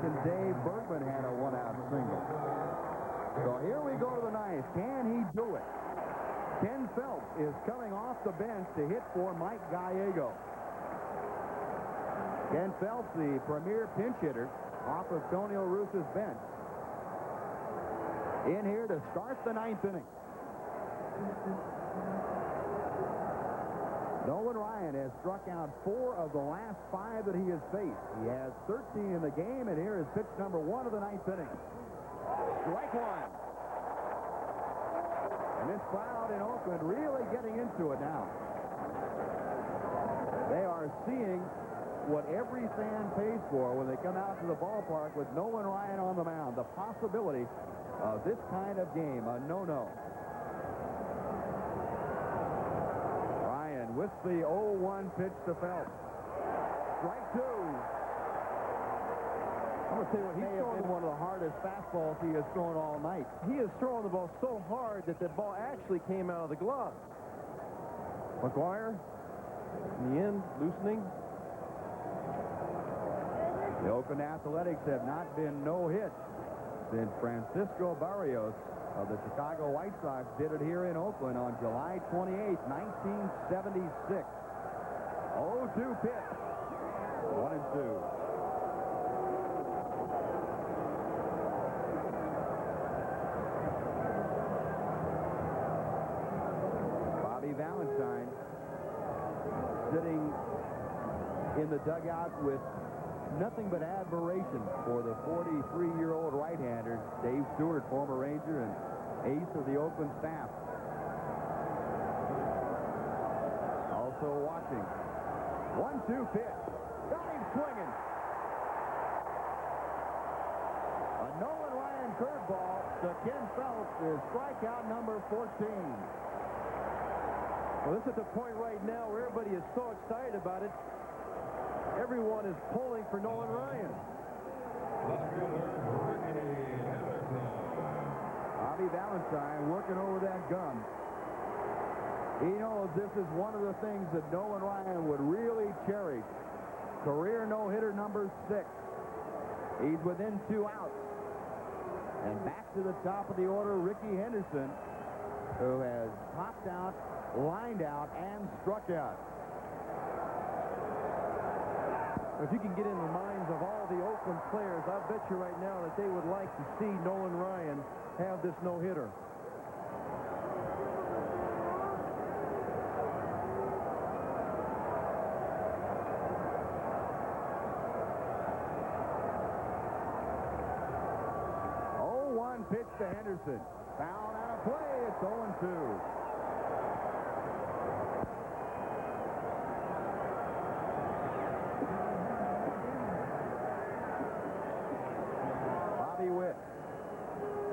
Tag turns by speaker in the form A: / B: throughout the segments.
A: and Dave Bergman had a one-out single. So here we go to the ninth. Can he do it? Ken Phelps is coming off the bench to hit for Mike Gallego. Ken Phelps, the premier pinch hitter, off of Tony LaRussa's bench. In here to start the ninth inning. Nolan Ryan has struck out 4 of the last 5 that he has faced. He has 13 in the game, and here is pitch number 1 of the ninth inning. Strike 1. And this crowd in Oakland really getting into it now. They are seeing what every fan pays for when they come out to the ballpark with Nolan Ryan on the mound. The possibility of this kind of game, a no-no. Ryan with the 0-1 pitch to Phelps. Strike 2. I'm going to tell you what, he's throwing one of the hardest fastballs he has thrown all night.
B: He is throwing the ball so hard that the ball actually came out of the glove. McGuire, in the end, loosening.
A: The Oakland Athletics have not been no-hit since Francisco Barrios of the Chicago White Sox did it here in Oakland on July 28, 1976. 0-2 pitch. 1-2. Valentine sitting in the dugout with nothing but admiration for the 43-year-old right-hander, Dave Stewart, former Ranger and ace of the Oakland staff. Also watching. 1-2 pitch. Got him swinging. A Nolan Ryan curveball to Ken Phelps is strikeout number 14.
B: Well, this is the point right now where everybody is so excited about it. Everyone is pulling for Nolan Ryan.
A: Bobby Valentine working over that gum. He knows this is one of the things that Nolan Ryan would really cherish. Career no-hitter number 6. He's within 2 outs. And back to the top of the order, Ricky Henderson, who has popped out, lined out, and struck out.
B: If you can get in the minds of all the Oakland players, I bet you right now that they would like to see Nolan Ryan have this no-hitter.
A: Pitch to Henderson. Foul out of play. It's 0-2. Bobby Witt.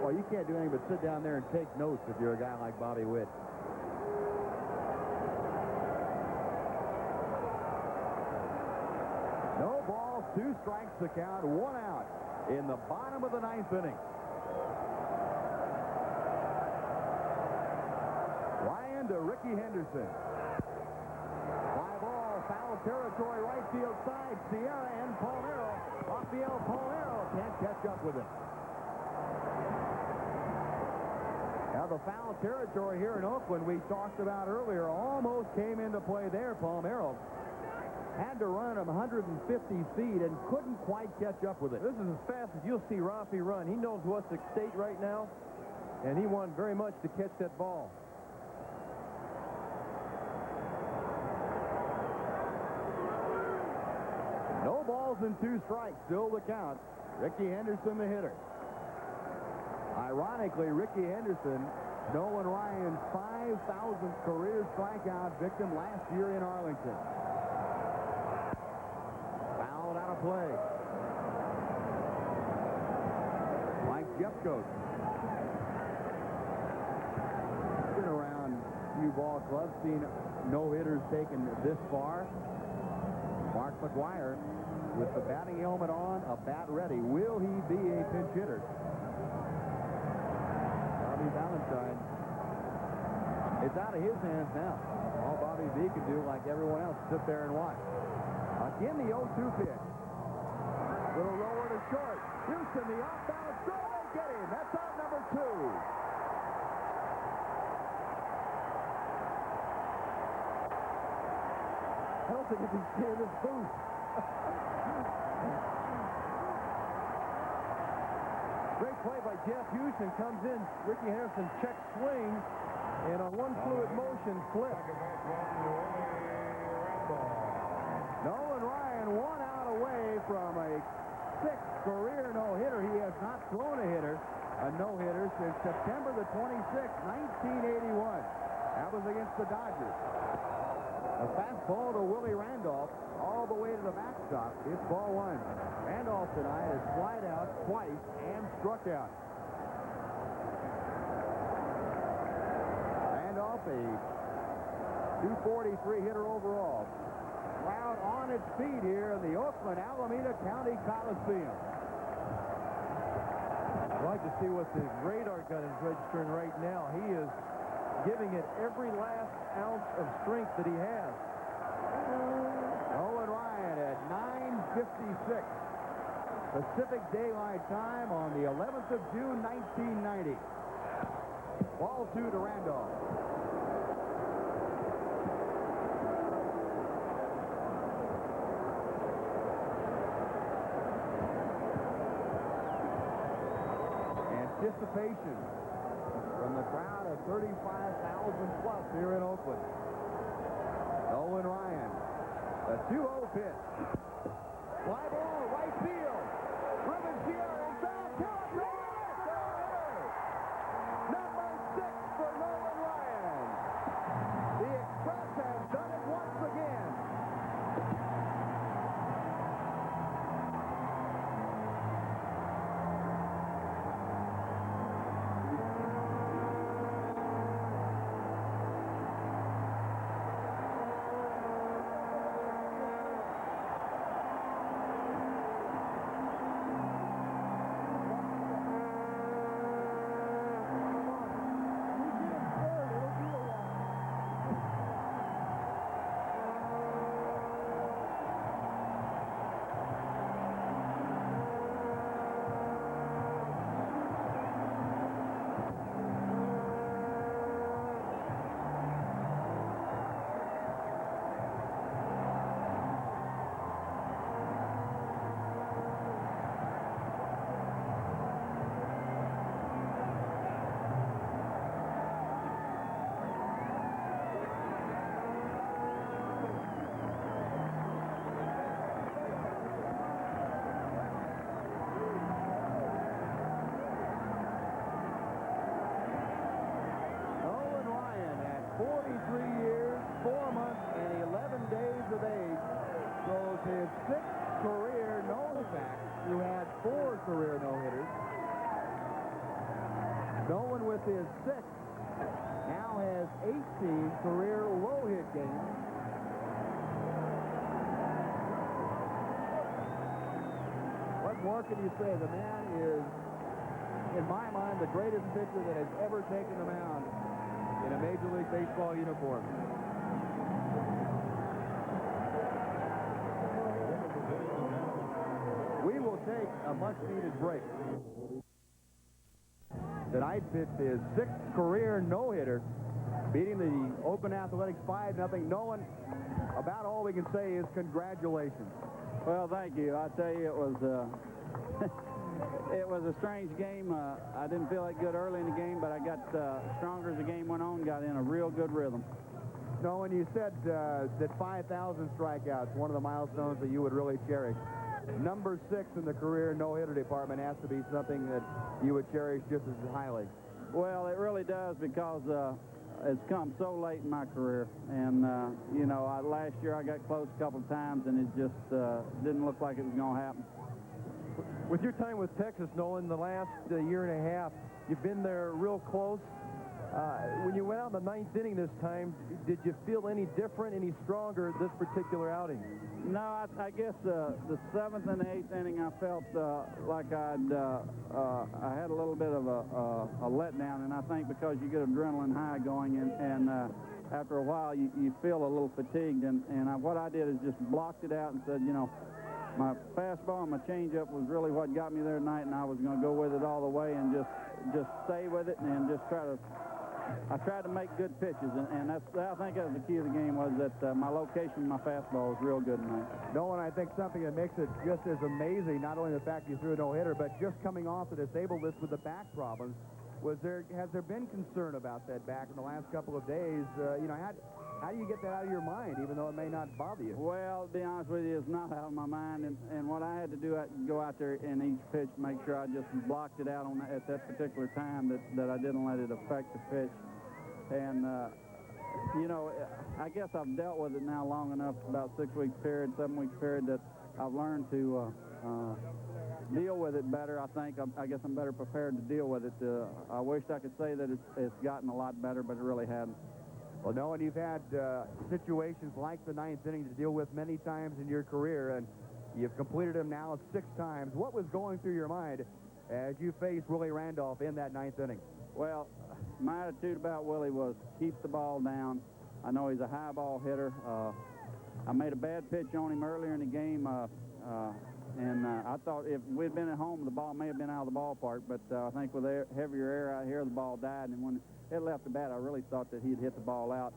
A: Well, you can't do anything but sit down there and take notes if you're a guy like Bobby Witt. No balls, 2 strikes to count, 1 out in the bottom of the 9th inning. Ryan to Ricky Henderson. Fly ball, foul territory, right field side. Sierra and Palmero. Rafael Palmero can't catch up with him. Now the foul territory here in Oakland we talked about earlier almost came into play there. Palmero had to run him 150 feet and couldn't quite catch up with it.
B: This is as fast as you'll see Rafi run. He knows what's at stake right now, and he wanted very much to catch that ball.
A: No balls and 2 strikes, still the count. Ricky Henderson, the hitter. Ironically, Ricky Henderson, Nolan Ryan's 5,000th career strikeout victim last year in Arlington. Fouled out of play. Mike Jeffcoat. Been around a few ball clubs, seen no-hitters taken this far. Mark McGuire with the batting helmet on, a bat ready. Will he be a pinch hitter? Bobby Valentine. It's out of his hands now. All Bobby V can do, like everyone else, sit there and watch. Again, the 0-2 pitch. Little lower to short. Houston, the off-balance throw. They get him. That's out number 2.
B: I don't think he can stay in his booth. Great play by Jeff Houston. Comes in. Ricky Harrison check swing. And on one fluid motion, flip.
A: Nolan Ryan 1 out away from a 6th career no-hitter. He has not thrown a no-hitter since September the 26th, 1981. That was against the Dodgers. A fastball to Willie Randolph all the way to the backstop. It's ball 1. Randolph tonight has flied out twice and struck out. Randolph, a 243 hitter overall. Crowd on its feet here in the Oakland Alameda County Coliseum.
B: I'd like to see what the radar gun is registering right now. He is giving it every last ounce of strength that he has.
A: Nolan Ryan at 9:56 Pacific Daylight Time on the 11th of June, 1990. Ball 2 to Randolph. Anticipation from the crowd of 35,000 plus here in Oakland. Nolan Ryan, a 2-0 pitch. Fly ball, right field. Ruben Sierra is back. Number 6 for Nolan Ryan. The Express has done it once again. His 6th career no-back, who had 4 career no-hitters. Nolan with his 6th now has 18 career low-hit games. What more can you say? The man is, in my mind, the greatest pitcher that has ever taken the mound in a Major League Baseball uniform. We will take a much-needed break. Tonight pitched his 6th career no-hitter, beating the Oakland Athletics 5-0. Nolan, about all we can say is congratulations.
C: Well, thank you. I tell you, it was it was a strange game. I didn't feel that good early in the game, but I got stronger as the game went on, got in a real good rhythm.
A: Nolan, you said that 5,000 strikeouts, one of the milestones that you would really cherish. Number 6 in the career no-hitter department has to be something that you would cherish just as highly.
C: Well, it really does, because it's come so late in my career. And, you know, last year I got close a couple of times, and it just didn't look like it was going to happen.
B: With your time with Texas, Nolan, the last year and a half, you've been there real close. When you went out in the 9th inning this time, did you feel any different, any stronger this particular outing?
C: No, I guess the 7th and 8th inning, I felt like I had a little bit of a letdown, and I think because you get adrenaline high going, and after a while you feel a little fatigued, and what I did is just blocked it out and said, you know, my fastball and my changeup was really what got me there tonight, and I was going to go with it all the way and just stay with it and just I tried to make good pitches, and I think that was the key of the game, was that my location, my fastball was real good tonight.
A: Nolan, I think something that makes it just as amazing, not only the fact you threw a no-hitter, but just coming off the disabled list with the back problems, has there been concern about that back in the last couple of days? How do you get that out of your mind, even though it may not bother you?
C: Well, to be honest with you, it's not out of my mind, and what I had to do, go out there in each pitch, make sure I just blocked it out at that particular time, that I didn't let it affect the pitch. And, I guess I've dealt with it now long enough, about 6 weeks period, 7 weeks period, that I've learned to deal with it better. I guess I'm better prepared to deal with it. I wish I could say that it's gotten a lot better, but it really hadn't.
A: Well, Nolan, you've had situations like the ninth inning to deal with many times in your career, and you've completed them now 6 times. What was going through your mind as you faced Willie Randolph in that 9th inning?
C: Well, my attitude about Willie was keep the ball down. I know he's a high ball hitter. I made a bad pitch on him earlier in the game, and I thought if we'd been at home, the ball may have been out of the ballpark, but I think with heavier air out here, the ball died, and when it left the bat, I really thought that he'd hit the ball out,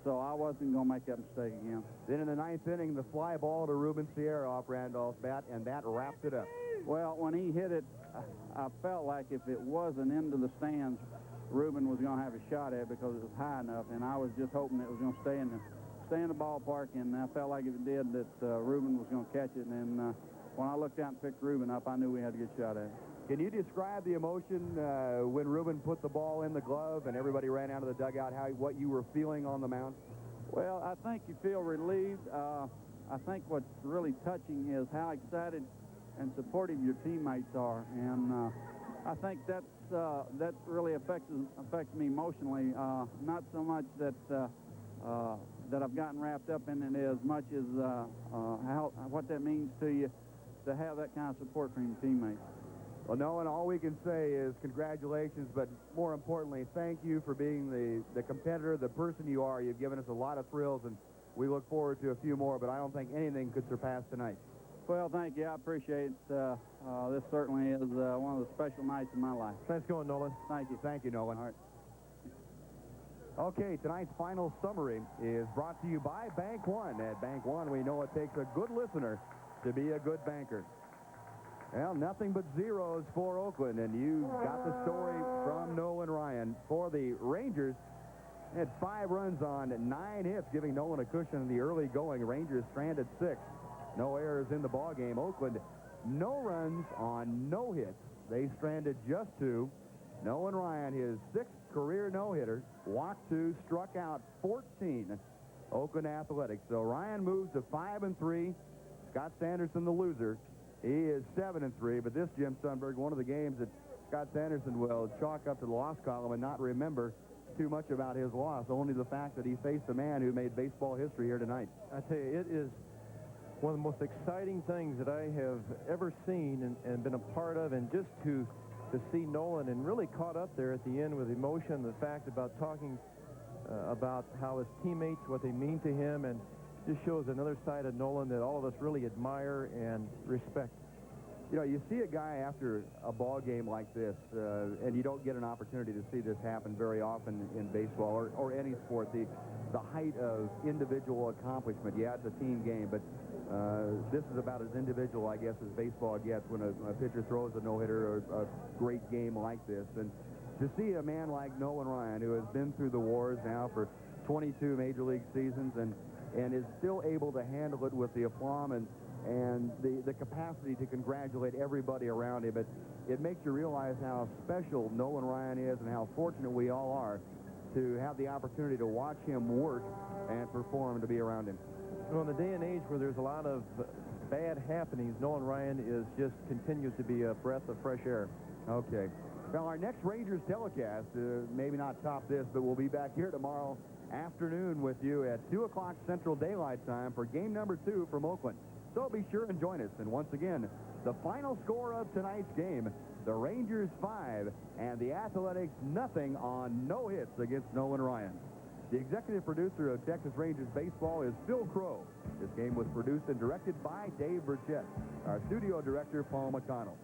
C: so I wasn't going to make that mistake again.
A: Then in the 9th inning, the fly ball to Ruben Sierra off Randolph's bat, and that wrapped it up.
C: Well, when he hit it, I felt like if it wasn't into the stands, Ruben was going to have a shot at it because it was high enough, and I was just hoping it was going to stay in the ballpark, and I felt like if it did, that Ruben was going to catch it, and when I looked out and picked Ruben up, I knew we had a good shot at it.
A: Can you describe the emotion when Ruben put the ball in the glove and everybody ran out of the dugout, what you were feeling on the mound?
C: Well, I think you feel relieved. I think what's really touching is how excited and supportive your teammates are, and I think that really affects me emotionally. Not so much that I've gotten wrapped up in it as much as what that means to you to have that kind of support from your teammates.
A: Well, Nolan, all we can say is congratulations, but more importantly, thank you for being the competitor, the person you are. You've given us a lot of thrills, and we look forward to a few more, but I don't think anything could surpass tonight.
C: Well, thank you. I appreciate it. This certainly is one of the special nights in my life.
B: Thanks going, Nolan.
A: Thank you. Thank you, Nolan.
C: All right.
A: Okay, tonight's final summary is brought to you by Bank One. At Bank One, we know it takes a good listener to be a good banker. Well, nothing but zeros for Oakland, and you got the story from Nolan Ryan. For the Rangers, had 5 runs on 9 hits, giving Nolan a cushion in the early going. Rangers stranded 6. No errors in the ballgame. Oakland, no runs on no hits. They stranded just 2. Nolan Ryan, his 6th career no-hitter, walked 2, struck out 14. Oakland Athletics. So Ryan moves to 5-3. Scott Sanderson, the loser, he is 7-3. But this, Jim Sundberg, one of the games that Scott Sanderson will chalk up to the loss column and not remember too much about his loss, only the fact that he faced a man who made baseball history here tonight.
B: I tell you, it is one of the most exciting things that I have ever seen and been a part of, and just to see Nolan and really caught up there at the end with emotion, the fact about talking about how his teammates, what they mean to him, and just shows another side of Nolan that all of us really admire and respect.
A: You know, you see a guy after a ball game like this, and you don't get an opportunity to see this happen very often in baseball or any sport. The height of individual accomplishment. Yeah, it's a team game, but this is about as individual, I guess, as baseball gets when a pitcher throws a no-hitter or a great game like this. And to see a man like Nolan Ryan, who has been through the wars now for 22 major league seasons and is still able to handle it with the aplomb and the capacity to congratulate everybody around him, it makes you realize how special Nolan Ryan is and how fortunate we all are to have the opportunity to watch him work and perform and to be around him.
B: Well, in the day and age where there's a lot of bad happenings, Nolan Ryan continues to be a breath of fresh air.
A: Okay. Well, our next Rangers telecast, maybe not top this, but we'll be back here tomorrow afternoon with you at 2 o'clock Central Daylight Time for game number 2 from Oakland. So be sure and join us. And once again, the final score of tonight's game, the Rangers 5 and the Athletics nothing on no hits against Nolan Ryan. The executive producer of Texas Rangers Baseball is Phil Crow. This game was produced and directed by Dave Burchett. Our studio director, Paul McConnell.